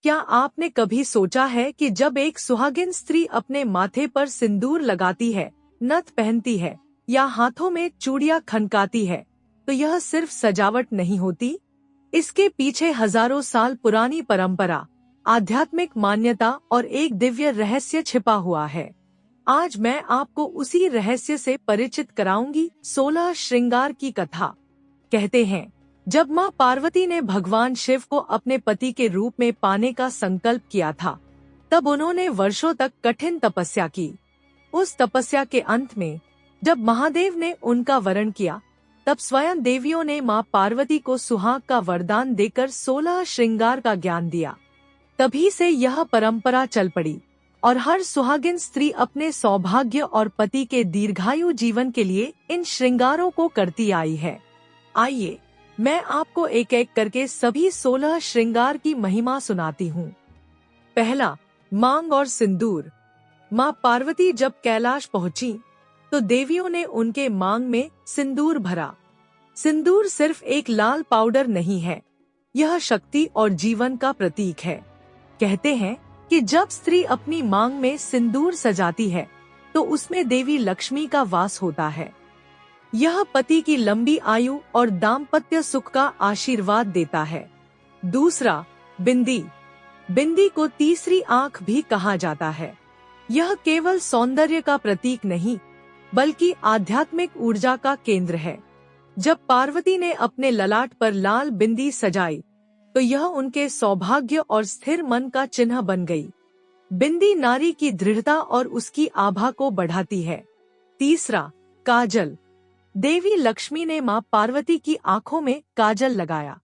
क्या आपने कभी सोचा है कि जब एक सुहागिन स्त्री अपने माथे पर सिंदूर लगाती है, नथ पहनती है या हाथों में चूड़ियां खनकाती है, तो यह सिर्फ सजावट नहीं होती। इसके पीछे हजारों साल पुरानी परंपरा, आध्यात्मिक मान्यता और एक दिव्य रहस्य छिपा हुआ है। आज मैं आपको उसी रहस्य से परिचित कराऊंगी। 16 श्रृंगार की कथा। कहते हैं, जब मां पार्वती ने भगवान शिव को अपने पति के रूप में पाने का संकल्प किया था, तब उन्होंने वर्षों तक कठिन तपस्या की। उस तपस्या के अंत में जब महादेव ने उनका वरण किया, तब स्वयं देवियों ने मां पार्वती को सुहाग का वरदान देकर 16 श्रृंगार का ज्ञान दिया। तभी से यह परंपरा चल पड़ी और हर सुहागिन स्त्री अपने सौभाग्य और पति के दीर्घायु जीवन के लिए इन श्रृंगारों को करती आई है। आइए, मैं आपको एक एक करके सभी 16 श्रृंगार की महिमा सुनाती हूँ। पहला, मांग और सिंदूर। मां पार्वती जब कैलाश पहुंची, तो देवियों ने उनके मांग में सिंदूर भरा। सिंदूर सिर्फ एक लाल पाउडर नहीं है, यह शक्ति और जीवन का प्रतीक है। कहते हैं कि जब स्त्री अपनी मांग में सिंदूर सजाती है, तो उसमें देवी लक्ष्मी का वास होता है। यह पति की लंबी आयु और दाम्पत्य सुख का आशीर्वाद देता है। दूसरा, बिंदी। बिंदी को तीसरी आंख भी कहा जाता है। यह केवल सौंदर्य का प्रतीक नहीं, बल्कि आध्यात्मिक ऊर्जा का केंद्र है। जब पार्वती ने अपने ललाट पर लाल बिंदी सजाई, तो यह उनके सौभाग्य और स्थिर मन का चिन्ह बन गई। बिंदी नारी की दृढ़ता और उसकी आभा को बढ़ाती है। तीसरा, काजल। देवी लक्ष्मी ने मां पार्वती की आंखों में काजल लगाया।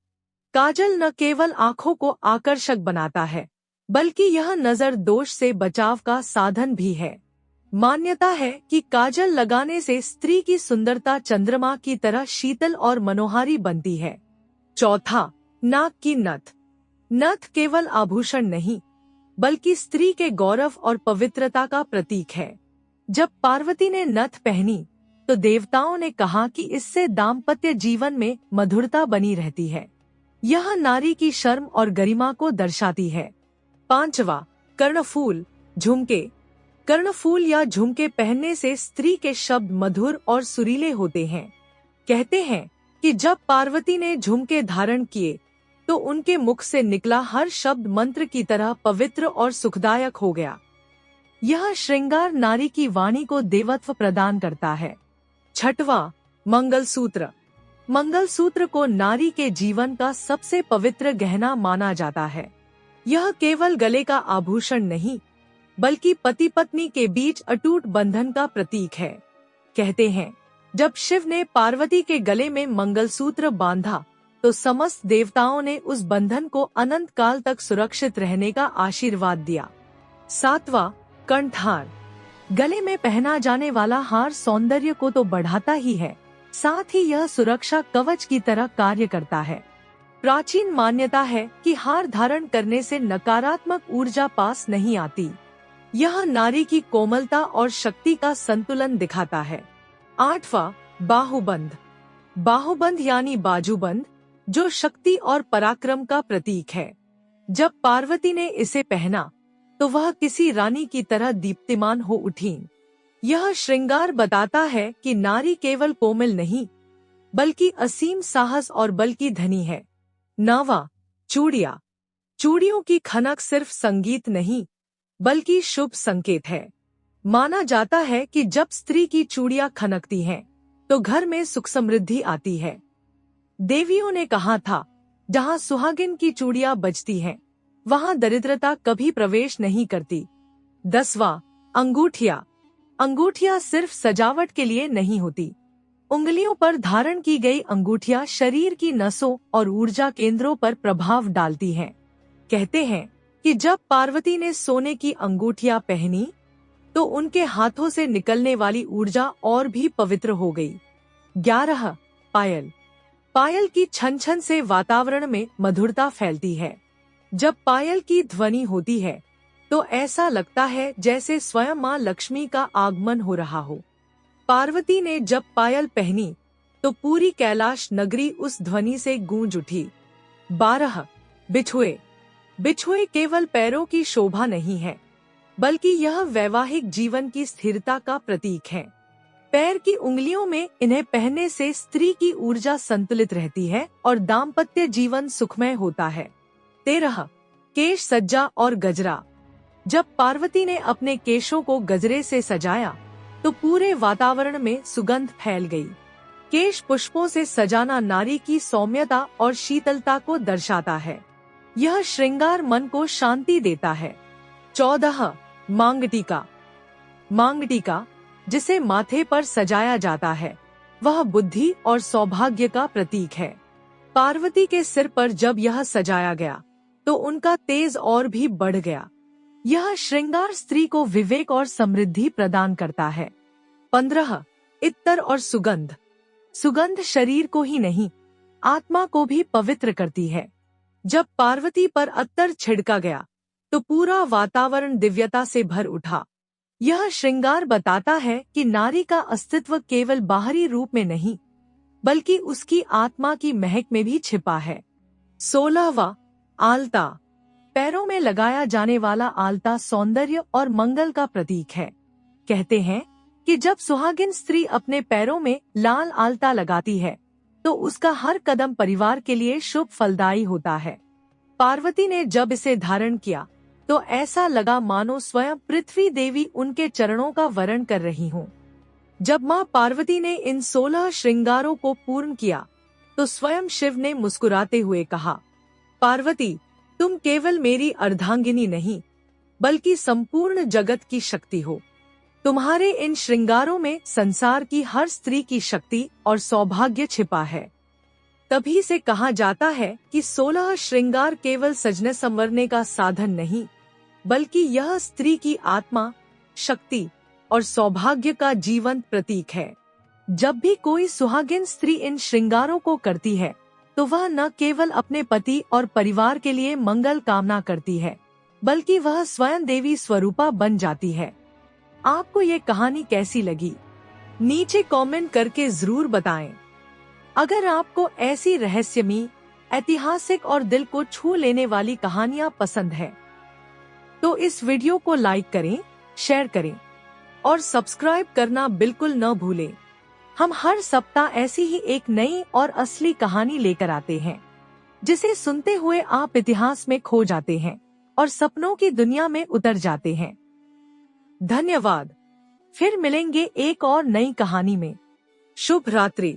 काजल न केवल आंखों को आकर्षक बनाता है, बल्कि यह नजर दोष से बचाव का साधन भी है। मान्यता है कि काजल लगाने से स्त्री की सुंदरता चंद्रमा की तरह शीतल और मनोहारी बनती है। चौथा, नाक की नथ। नथ केवल आभूषण नहीं, बल्कि स्त्री के गौरव और पवित्रता का प्रतीक है। जब पार्वती ने नथ पहनी, तो देवताओं ने कहा कि इससे दाम्पत्य जीवन में मधुरता बनी रहती है। यह नारी की शर्म और गरिमा को दर्शाती है। पांचवा, कर्णफूल, झुमके। कर्णफूल या झुमके पहनने से स्त्री के शब्द मधुर और सुरीले होते हैं। कहते हैं कि जब पार्वती ने झुमके धारण किए, तो उनके मुख से निकला हर शब्द मंत्र की तरह पवित्र और सुखदायक हो गया। यह श्रृंगार नारी की वाणी को देवत्व प्रदान करता है। छठवां, मंगलसूत्र। मंगलसूत्र को नारी के जीवन का सबसे पवित्र गहना माना जाता है। यह केवल गले का आभूषण नहीं, बल्कि पति पत्नी के बीच अटूट बंधन का प्रतीक है। कहते हैं, जब शिव ने पार्वती के गले में मंगलसूत्र बांधा, तो समस्त देवताओं ने उस बंधन को अनंत काल तक सुरक्षित रहने का आशीर्वाद दिया। सातवां, कंठहार। गले में पहना जाने वाला हार सौंदर्य को तो बढ़ाता ही है, साथ ही यह सुरक्षा कवच की तरह कार्य करता है। प्राचीन मान्यता है कि हार धारण करने से नकारात्मक ऊर्जा पास नहीं आती। यह नारी की कोमलता और शक्ति का संतुलन दिखाता है। आठवां, बाहुबंद। बाहुबंद यानी बाजूबंद, जो शक्ति और पराक्रम का प्रतीक है। जब पार्वती ने इसे पहना, तो वह किसी रानी की तरह दीप्तिमान हो उठी। यह श्रृंगार बताता है कि नारी केवल कोमल नहीं, बल्कि असीम साहस और बल की धनी है। नौवां, चूड़ियां। चूड़ियों की खनक सिर्फ संगीत नहीं, बल्कि शुभ संकेत है। माना जाता है कि जब स्त्री की चूड़ियां खनकती हैं, तो घर में सुख समृद्धि आती है। देवियों ने कहा था, जहां सुहागिन की चूड़ियां बजती हैं, वहां दरिद्रता कभी प्रवेश नहीं करती। 10वां, अंगूठिया। अंगूठिया सिर्फ सजावट के लिए नहीं होती। उंगलियों पर धारण की गई अंगूठिया शरीर की नसों और ऊर्जा केंद्रों पर प्रभाव डालती हैं। कहते हैं कि जब पार्वती ने सोने की अंगूठिया पहनी, तो उनके हाथों से निकलने वाली ऊर्जा और भी पवित्र हो गई। 11, पायल। पायल की छन छन से वातावरण में मधुरता फैलती है। जब पायल की ध्वनि होती है, तो ऐसा लगता है जैसे स्वयं मां लक्ष्मी का आगमन हो रहा हो। पार्वती ने जब पायल पहनी, तो पूरी कैलाश नगरी उस ध्वनि से गूंज उठी। 12, बिछुए। बिछुए केवल पैरों की शोभा नहीं है, बल्कि यह वैवाहिक जीवन की स्थिरता का प्रतीक है। पैर की उंगलियों में इन्हें पहनने से स्त्री की ऊर्जा संतुलित रहती है और दाम्पत्य जीवन सुखमय होता है। 13. केश सज्जा और गजरा। जब पार्वती ने अपने केशों को गजरे से सजाया तो पूरे वातावरण में सुगंध फैल गई। केश पुष्पों से सजाना नारी की सौम्यता और शीतलता को दर्शाता है। यह श्रृंगार मन को शांति देता है। 14. मांगटिका। मांगटिका, जिसे माथे पर सजाया जाता है, वह बुद्धि और सौभाग्य का प्रतीक है। पार्वती के सिर पर जब यह सजाया गया तो उनका तेज और भी बढ़ गया। यह श्रृंगार स्त्री को विवेक और समृद्धि प्रदान करता है। 15. इत्तर और सुगंध। सुगंध शरीर को ही नहीं, आत्मा को भी पवित्र करती है। जब पार्वती पर अत्तर छिड़का गया तो पूरा वातावरण दिव्यता से भर उठा। यह श्रृंगार बताता है कि नारी का अस्तित्व केवल बाहरी रूप में नहीं, बल्कि उसकी आत्मा की महक में भी छिपा है। 16. आलता। पैरों में लगाया जाने वाला आलता सौंदर्य और मंगल का प्रतीक है। कहते हैं कि जब सुहागिन स्त्री अपने पैरों में लाल आलता लगाती है तो उसका हर कदम परिवार के लिए शुभ फलदायी होता है। पार्वती ने जब इसे धारण किया तो ऐसा लगा मानो स्वयं पृथ्वी देवी उनके चरणों का वरण कर रही हूँ। जब माँ पार्वती ने इन 16 श्रृंगारों को पूर्ण किया तो स्वयं शिव ने मुस्कुराते हुए कहा, पार्वती, तुम केवल मेरी अर्धांगिनी नहीं, बल्कि संपूर्ण जगत की शक्ति हो। तुम्हारे इन श्रृंगारों में संसार की हर स्त्री की शक्ति और सौभाग्य छिपा है। तभी से कहा जाता है कि 16 श्रृंगार केवल सजने संवरने का साधन नहीं, बल्कि यह स्त्री की आत्मा, शक्ति और सौभाग्य का जीवंत प्रतीक है। जब भी कोई सुहागिन स्त्री इन श्रृंगारों को करती है तो वह न केवल अपने पति और परिवार के लिए मंगल कामना करती है, बल्कि वह स्वयं देवी स्वरूपा बन जाती है। आपको ये कहानी कैसी लगी? नीचे कमेंट करके जरूर बताएं। अगर आपको ऐसी रहस्यमयी, ऐतिहासिक और दिल को छू लेने वाली कहानियां पसंद है तो इस वीडियो को लाइक करें, शेयर करें और सब्सक्राइब करना बिल्कुल न भूलें। हम हर सप्ताह ऐसी ही एक नई और असली कहानी लेकर आते हैं, जिसे सुनते हुए आप इतिहास में खो जाते हैं और सपनों की दुनिया में उतर जाते हैं। धन्यवाद। फिर मिलेंगे एक और नई कहानी में। शुभ रात्रि।